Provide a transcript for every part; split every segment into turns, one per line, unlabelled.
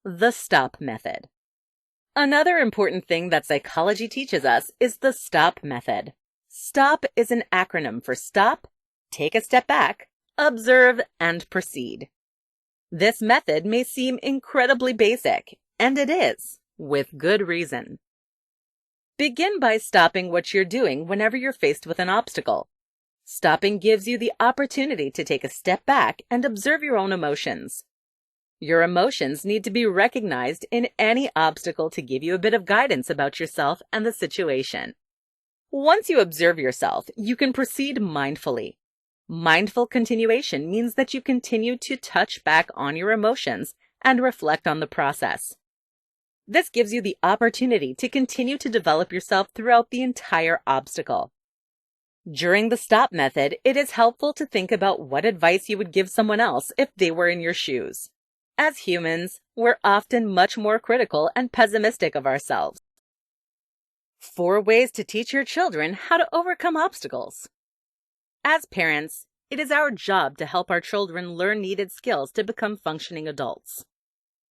The STOP method. Another important thing that psychology teaches us is the STOP method. STOP is an acronym for stop, take a step back, observe, and proceed. This method may seem incredibly basic, and it is, with good reason. Begin by stopping what you're doing whenever you're faced with an obstacle. Stopping gives you the opportunity to take a step back and observe your own emotions. Your emotions need to be recognized in any obstacle to give you a bit of guidance about yourself and the situation. Once you observe yourself, you can proceed mindfully. Mindful continuation means that you continue to touch back on your emotions and reflect on the process. This gives you the opportunity to continue to develop yourself throughout the entire obstacle. During the STOP method, it is helpful to think about what advice you would give someone else if they were in your shoes. As humans, we're often much more critical and pessimistic of ourselves. 4 ways to teach your children how to overcome obstacles. As parents, it is our job to help our children learn needed skills to become functioning adults.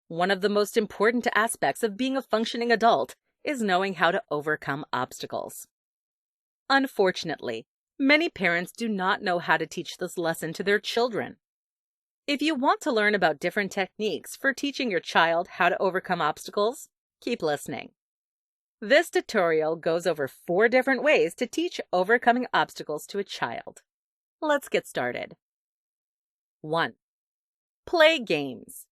One of the most important aspects of being a functioning adult is knowing how to overcome obstacles. Unfortunately, many parents do not know how to teach this lesson to their children. If you want to learn about different techniques for teaching your child how to overcome obstacles, keep listening. This tutorial goes over 4 different ways to teach overcoming obstacles to a child. Let's get started. 1. Play games.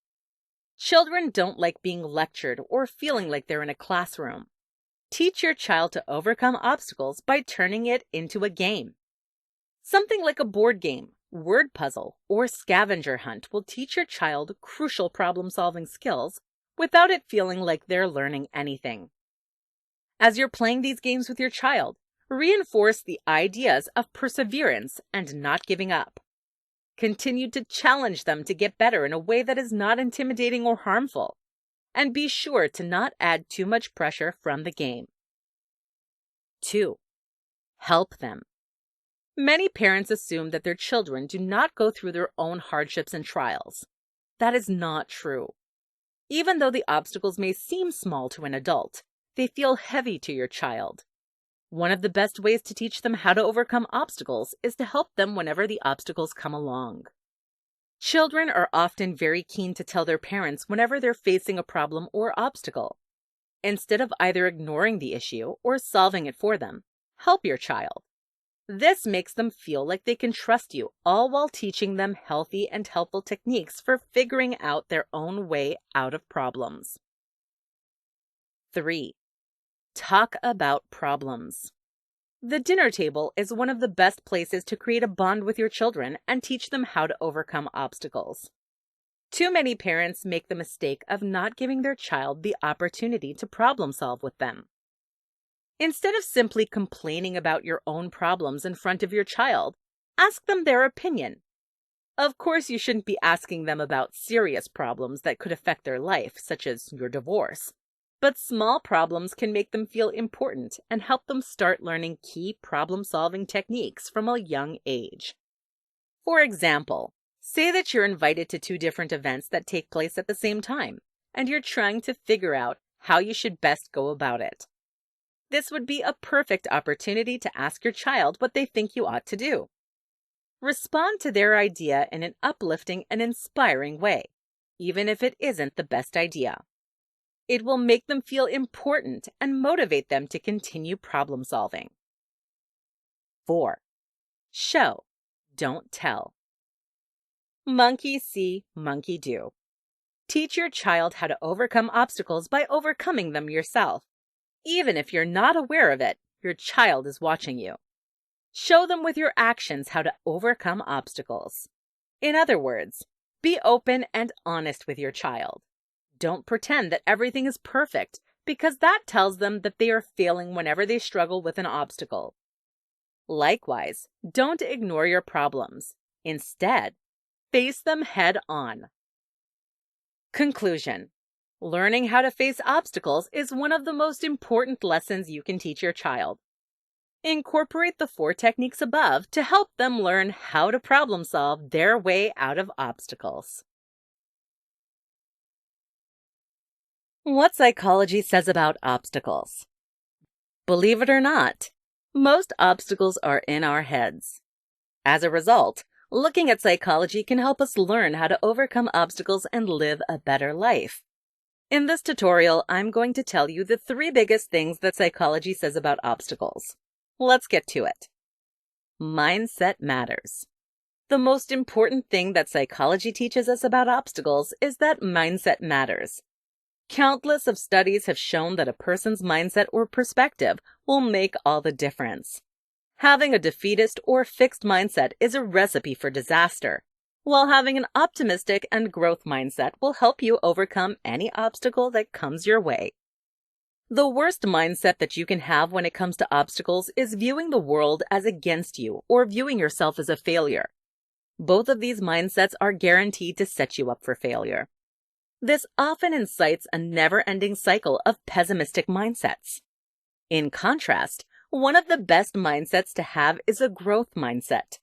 Children don't like being lectured or feeling like they're in a classroom. Teach your child to overcome obstacles by turning it into a game. Something like a board game, word puzzle, or scavenger hunt will teach your child crucial problem-solving skills without it feeling like they're learning anything. As you're playing these games with your child, reinforce the ideas of perseverance and not giving up. Continue to challenge them to get better in a way that is not intimidating or harmful, and be sure to not add too much pressure from the game. 2. Help them. Many parents assume that their children do not go through their own hardships and trials. That is not true. Even though the obstacles may seem small to an adult, they feel heavy to your child. One of the best ways to teach them how to overcome obstacles is to help them whenever the obstacles come along. Children are often very keen to tell their parents whenever they're facing a problem or obstacle. Instead of either ignoring the issue or solving it for them, help your child. This makes them feel like they can trust you, all while teaching them healthy and helpful techniques for figuring out their own way out of problems. 3. Talk about problems. The dinner table is one of the best places to create a bond with your children and teach them how to overcome obstacles. Too many parents make the mistake of not giving their child the opportunity to problem solve with them. Instead of simply complaining about your own problems in front of your child, ask them their opinion. Of course, you shouldn't be asking them about serious problems that could affect their life, such as your divorce. But small problems can make them feel important and help them start learning key problem-solving techniques from a young age. For example, say that you're invited to 2 different events that take place at the same time, and you're trying to figure out how you should best go about it. This would be a perfect opportunity to ask your child what they think you ought to do. Respond to their idea in an uplifting and inspiring way, even if it isn't the best idea. It will make them feel important and motivate them to continue problem solving. 4. Show, don't tell. Monkey see, monkey do. Teach your child how to overcome obstacles by overcoming them yourself. Even if you're not aware of it, your child is watching you. Show them with your actions how to overcome obstacles. In other words, be open and honest with your child. Don't pretend that everything is perfect, because that tells them that they are failing whenever they struggle with an obstacle. Likewise, don't ignore your problems. Instead, face them head on. Conclusion. Learning how to face obstacles is one of the most important lessons you can teach your child. Incorporate the 4 techniques above to help them learn how to problem solve their way out of obstacles. What psychology says about obstacles. Believe it or not, most obstacles are in our heads. As a result, looking at psychology can help us learn how to overcome obstacles and live a better life. In this tutorial, I'm going to tell you the 3 biggest things that psychology says about obstacles. Let's get to it. Mindset matters. The most important thing that psychology teaches us about obstacles is that mindset matters. Countless of studies have shown that a person's mindset or perspective will make all the difference. Having a defeatist or fixed mindset is a recipe for disaster, while having an optimistic and growth mindset will help you overcome any obstacle that comes your way. The worst mindset that you can have when it comes to obstacles is viewing the world as against you or viewing yourself as a failure. Both of these mindsets are guaranteed to set you up for failure. This often incites a never-ending cycle of pessimistic mindsets. In contrast, one of the best mindsets to have is a growth mindset.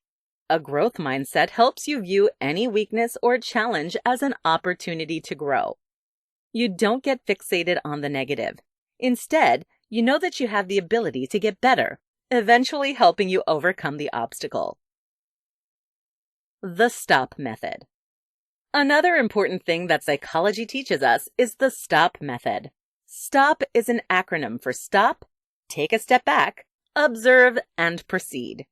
A growth mindset helps you view any weakness or challenge as an opportunity to grow. You don't get fixated on the negative. Instead, you know that you have the ability to get better, eventually helping you overcome the obstacle. The STOP method. Another important thing that psychology teaches us is the STOP method. STOP is an acronym for stop, take a step back, observe, and proceed.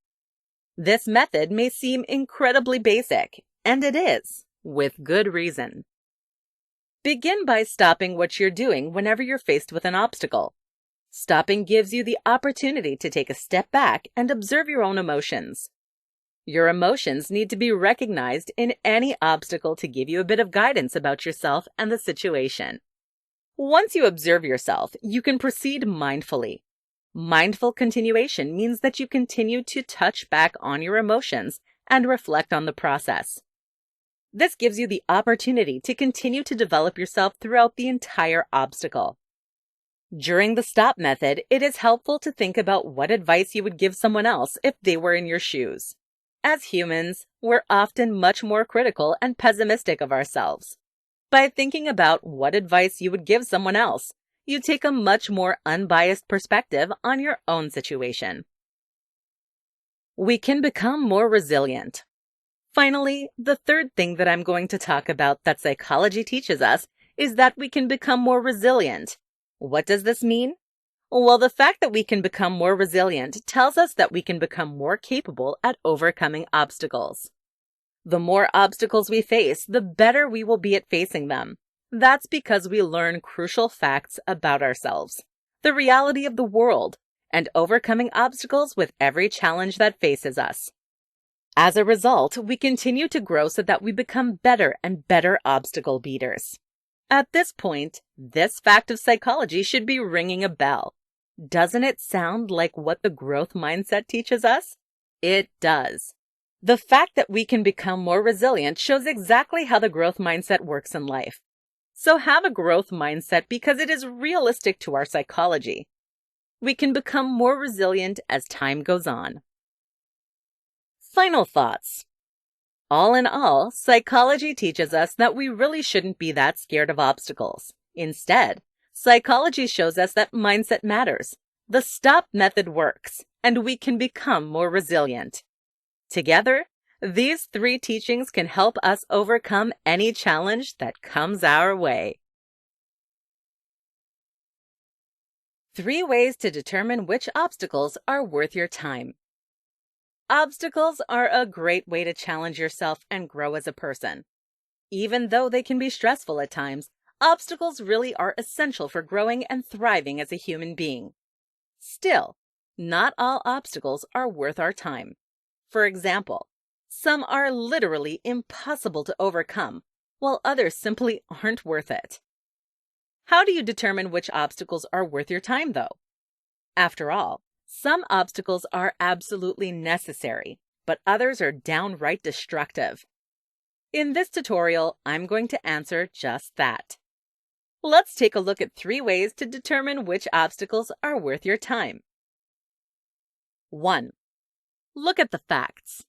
This method may seem incredibly basic, and it is, with good reason. Begin by stopping what you're doing whenever you're faced with an obstacle. Stopping gives you the opportunity to take a step back and observe your own emotions. Your emotions need to be recognized in any obstacle to give you a bit of guidance about yourself and the situation. Once you observe yourself, you can proceed mindfully. Mindful continuation means that you continue to touch back on your emotions and reflect on the process. This gives you the opportunity to continue to develop yourself throughout the entire obstacle. During the STOP method, it is helpful to think about what advice you would give someone else if they were in your shoes. As humans, we're often much more critical and pessimistic of ourselves. By thinking about what advice you would give someone else, you take a much more unbiased perspective on your own situation. We can become more resilient. Finally, the third thing that I'm going to talk about that psychology teaches us is that we can become more resilient. What does this mean? Well, the fact that we can become more resilient tells us that we can become more capable at overcoming obstacles. The more obstacles we face, the better we will be at facing them. That's because we learn crucial facts about ourselves, the reality of the world, and overcoming obstacles with every challenge that faces us. As a result, we continue to grow so that we become better and better obstacle beaters. At this point, this fact of psychology should be ringing a bell. Doesn't it sound like what the growth mindset teaches us? It does. The fact that we can become more resilient shows exactly how the growth mindset works in life. So have a growth mindset because it is realistic to our psychology. We can become more resilient as time goes on. Final thoughts. All in all, psychology teaches us that we really shouldn't be that scared of obstacles. Instead, psychology shows us that mindset matters. The STOP method works, and we can become more resilient. Together, these 3 teachings can help us overcome any challenge that comes our way. 3 ways to determine which obstacles are worth your time. Obstacles are a great way to challenge yourself and grow as a person. Even though they can be stressful at times, obstacles really are essential for growing and thriving as a human being. Still, not all obstacles are worth our time. For example, some are literally impossible to overcome, while others simply aren't worth it. How do you determine which obstacles are worth your time, though? After all, some obstacles are absolutely necessary, but others are downright destructive. In this tutorial, I'm going to answer just that. Let's take a look at 3 ways to determine which obstacles are worth your time. 1. Look at the facts.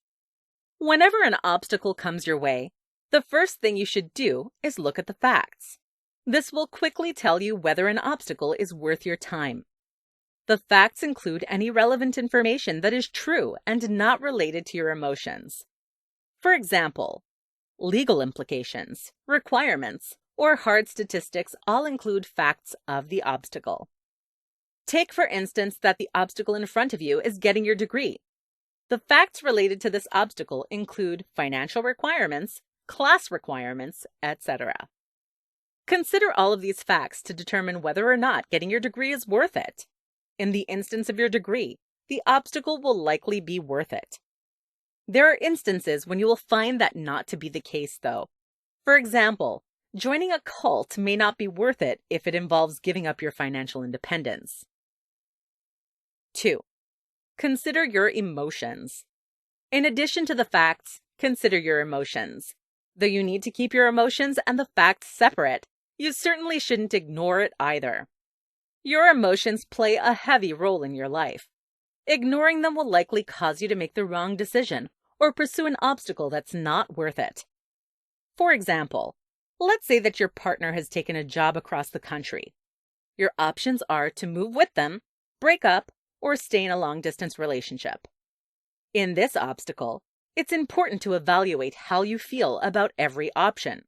Whenever an obstacle comes your way, the first thing you should do is look at the facts. This will quickly tell you whether an obstacle is worth your time. The facts include any relevant information that is true and not related to your emotions. For example, legal implications, requirements, or hard statistics all include facts of the obstacle. Take, for instance, that the obstacle in front of you is getting your degree. The facts related to this obstacle include financial requirements, class requirements, etc. Consider all of these facts to determine whether or not getting your degree is worth it. In the instance of your degree, the obstacle will likely be worth it. There are instances when you will find that not to be the case, though. For example, joining a cult may not be worth it if it involves giving up your financial independence. 2. Consider your emotions. In addition to the facts, consider your emotions. Though you need to keep your emotions and the facts separate, you certainly shouldn't ignore it either. Your emotions play a heavy role in your life. Ignoring them will likely cause you to make the wrong decision or pursue an obstacle that's not worth it. For example, let's say that your partner has taken a job across the country. Your options are to move with them, break up, or stay in a long-distance relationship. In this obstacle, it's important to evaluate how you feel about every option.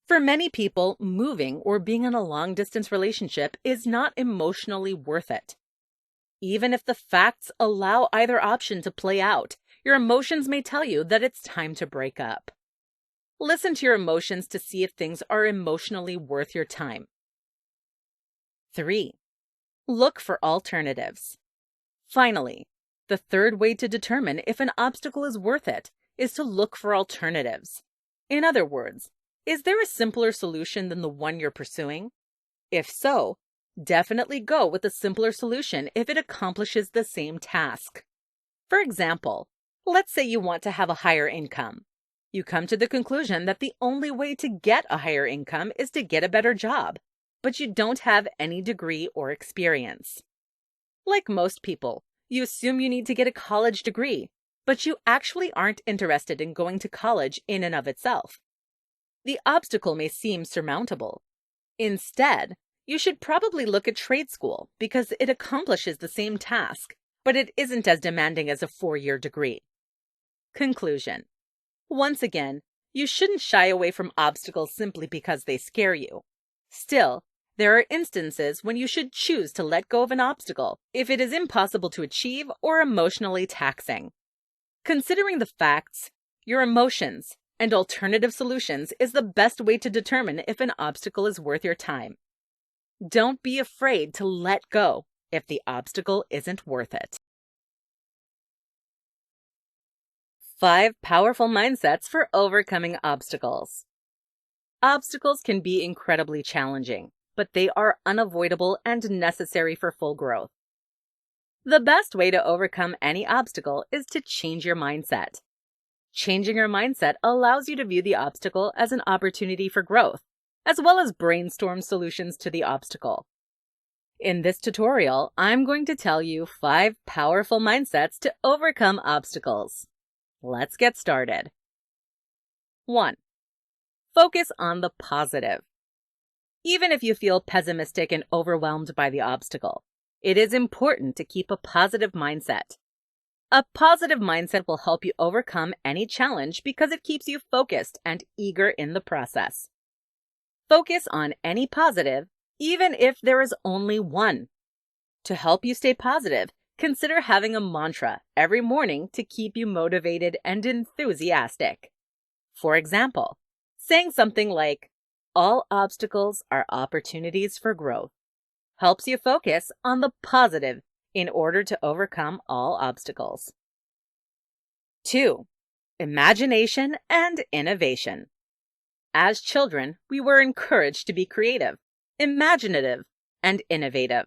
For many people, moving or being in a long-distance relationship is not emotionally worth it. Even if the facts allow either option to play out, your emotions may tell you that it's time to break up. Listen to your emotions to see if things are emotionally worth your time. 3. Look for alternatives. Finally, the third way to determine if an obstacle is worth it is to look for alternatives. In other words, is there a simpler solution than the one you're pursuing? If so, definitely go with the simpler solution if it accomplishes the same task. For example, let's say you want to have a higher income. You come to the conclusion that the only way to get a higher income is to get a better job, but you don't have any degree or experience. Like most people, you assume you need to get a college degree, but you actually aren't interested in going to college in and of itself. The obstacle may seem surmountable. Instead, you should probably look at trade school because it accomplishes the same task, but it isn't as demanding as a 4-year degree. Conclusion. Once again, you shouldn't shy away from obstacles simply because they scare you. Still, there are instances when you should choose to let go of an obstacle if it is impossible to achieve or emotionally taxing. Considering the facts, your emotions, and alternative solutions is the best way to determine if an obstacle is worth your time. Don't be afraid to let go if the obstacle isn't worth it. 5 powerful mindsets for overcoming obstacles. Obstacles can be incredibly challenging, but they are unavoidable and necessary for full growth. The best way to overcome any obstacle is to change your mindset. Changing your mindset allows you to view the obstacle as an opportunity for growth, as well as brainstorm solutions to the obstacle. In this tutorial, I'm going to tell you 5 powerful mindsets to overcome obstacles. Let's get started. 1. Focus on the positive. Even if you feel pessimistic and overwhelmed by the obstacle, it is important to keep a positive mindset. A positive mindset will help you overcome any challenge because it keeps you focused and eager in the process. Focus on any positive, even if there is only one. To help you stay positive, consider having a mantra every morning to keep you motivated and enthusiastic. For example, saying something like, "All obstacles are opportunities for growth," helps you focus on the positive in order to overcome all obstacles. 2. Imagination and innovation. As children, we were encouraged to be creative, imaginative, and innovative.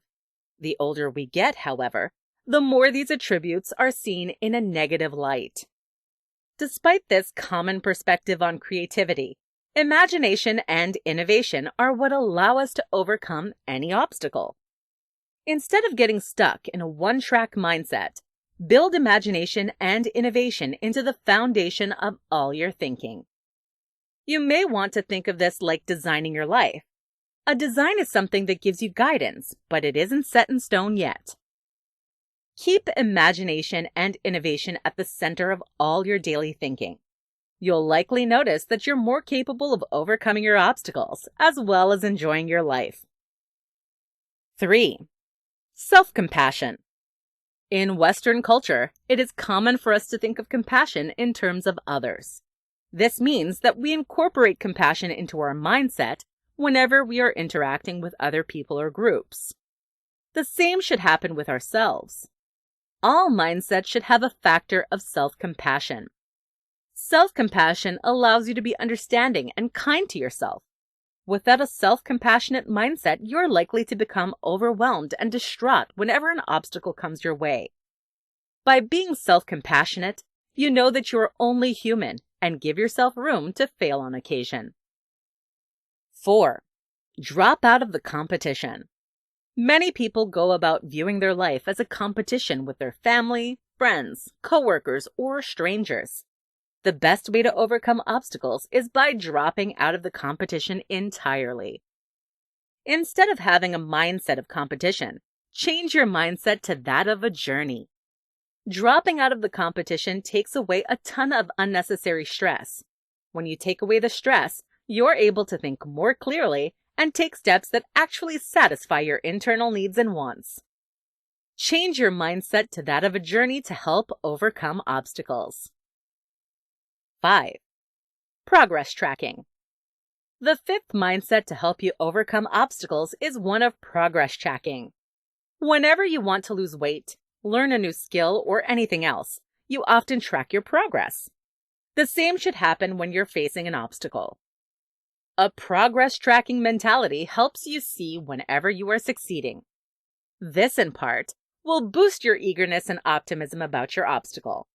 The older we get, however, the more these attributes are seen in a negative light. Despite this common perspective on creativity, imagination and innovation are what allow us to overcome any obstacle. Instead of getting stuck in a one-track mindset, build imagination and innovation into the foundation of all your thinking. You may want to think of this like designing your life. A design is something that gives you guidance, but it isn't set in stone yet. Keep imagination and innovation at the center of all your daily thinking. You'll likely notice that you're more capable of overcoming your obstacles, as well as enjoying your life. 3. Self-compassion. In Western culture, it is common for us to think of compassion in terms of others. This means that we incorporate compassion into our mindset whenever we are interacting with other people or groups. The same should happen with ourselves. All mindsets should have a factor of self-compassion. Self-compassion allows you to be understanding and kind to yourself. Without a self-compassionate mindset, you're likely to become overwhelmed and distraught whenever an obstacle comes your way. By being self-compassionate, you know that you are only human and give yourself room to fail on occasion. 4. Drop out of the competition. Many people go about viewing their life as a competition with their family, friends, coworkers, or strangers. The best way to overcome obstacles is by dropping out of the competition entirely. Instead of having a mindset of competition, change your mindset to that of a journey. Dropping out of the competition takes away a ton of unnecessary stress. When you take away the stress, you're able to think more clearly and take steps that actually satisfy your internal needs and wants. Change your mindset to that of a journey to help overcome obstacles. 5. Progress tracking. The fifth mindset to help you overcome obstacles is one of progress tracking. Whenever you want to lose weight, learn a new skill, or anything else, you often track your progress. The same should happen when you're facing an obstacle. A progress tracking mentality helps you see whenever you are succeeding. This, in part, will boost your eagerness and optimism about your obstacle.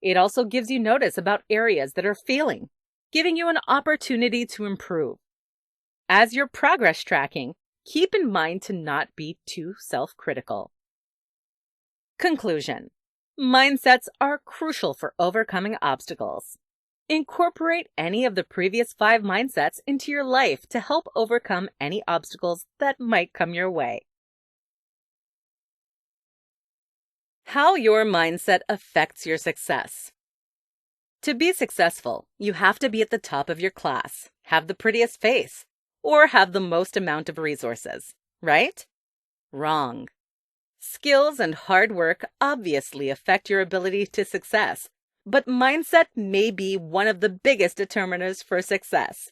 It also gives you notice about areas that are failing, giving you an opportunity to improve. As you're progress tracking, keep in mind to not be too self-critical. Conclusion. Mindsets are crucial for overcoming obstacles. Incorporate any of the previous 5 mindsets into your life to help overcome any obstacles that might come your way. How your mindset affects your success. To be successful, you have to be at the top of your class, have the prettiest face, or have the most amount of resources, right? Wrong. Skills and hard work obviously affect your ability to success, but mindset may be one of the biggest determiners for success.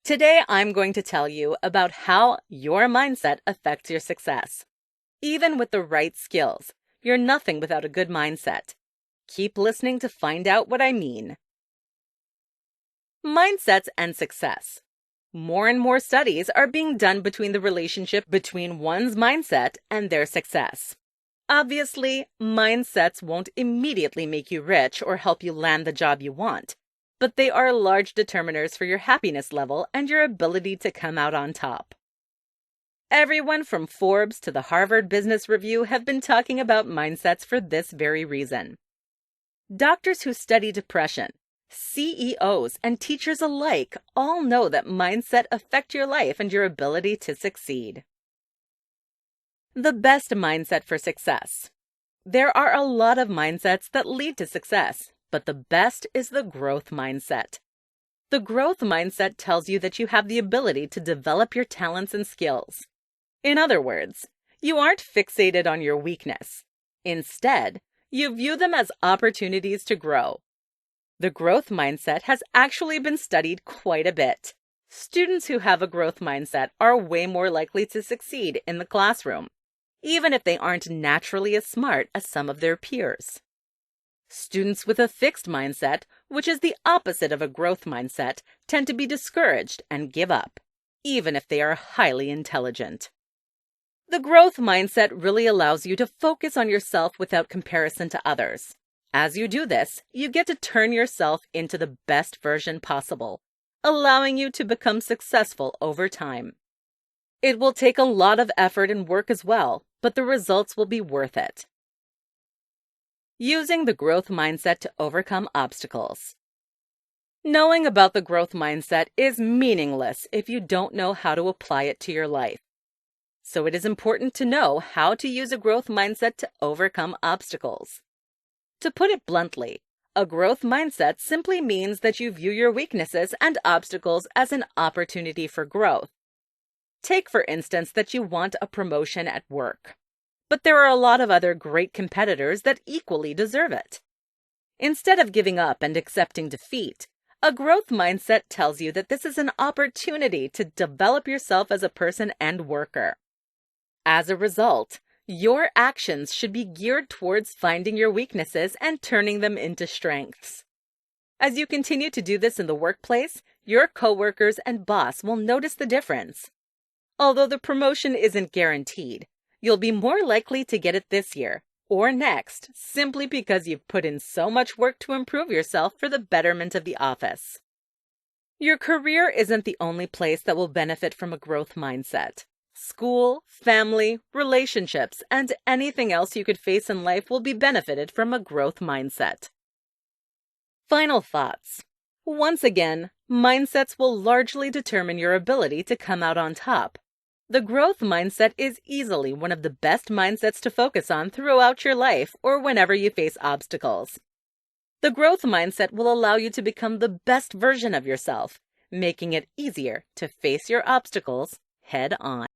Today, I'm going to tell you about how your mindset affects your success. Even with the right skills, you're nothing without a good mindset. Keep listening to find out what I mean. Mindsets and success. More and more studies are being done between the relationship between one's mindset and their success. Obviously, mindsets won't immediately make you rich or help you land the job you want, but they are large determiners for your happiness level and your ability to come out on top. Everyone from Forbes to the Harvard Business Review have been talking about mindsets for this very reason. Doctors who study depression, CEOs, and teachers alike all know that mindset affects your life and your ability to succeed. The best mindset for success. There are a lot of mindsets that lead to success, but the best is the growth mindset. The growth mindset tells you that you have the ability to develop your talents and skills. In other words, you aren't fixated on your weakness. Instead, you view them as opportunities to grow. The growth mindset has actually been studied quite a bit. Students who have a growth mindset are way more likely to succeed in the classroom, even if they aren't naturally as smart as some of their peers. Students with a fixed mindset, which is the opposite of a growth mindset, tend to be discouraged and give up, even if they are highly intelligent. The growth mindset really allows you to focus on yourself without comparison to others. As you do this, you get to turn yourself into the best version possible, allowing you to become successful over time. It will take a lot of effort and work as well, but the results will be worth it. Using the growth mindset to overcome obstacles. Knowing about the growth mindset is meaningless if you don't know how to apply it to your life. So it is important to know how to use a growth mindset to overcome obstacles. To put it bluntly, a growth mindset simply means that you view your weaknesses and obstacles as an opportunity for growth. Take, for instance, that you want a promotion at work, but there are a lot of other great competitors that equally deserve it. Instead of giving up and accepting defeat, a growth mindset tells you that this is an opportunity to develop yourself as a person and worker. As a result, your actions should be geared towards finding your weaknesses and turning them into strengths. As you continue to do this in the workplace, your coworkers and boss will notice the difference. Although the promotion isn't guaranteed, you'll be more likely to get it this year or next simply because you've put in so much work to improve yourself for the betterment of the office. Your career isn't the only place that will benefit from a growth mindset. School, family, relationships, and anything else you could face in life will be benefited from a growth mindset. Final thoughts. Once again, mindsets will largely determine your ability to come out on top. The growth mindset is easily one of the best mindsets to focus on throughout your life or whenever you face obstacles. The growth mindset will allow you to become the best version of yourself, making it easier to face your obstacles head on.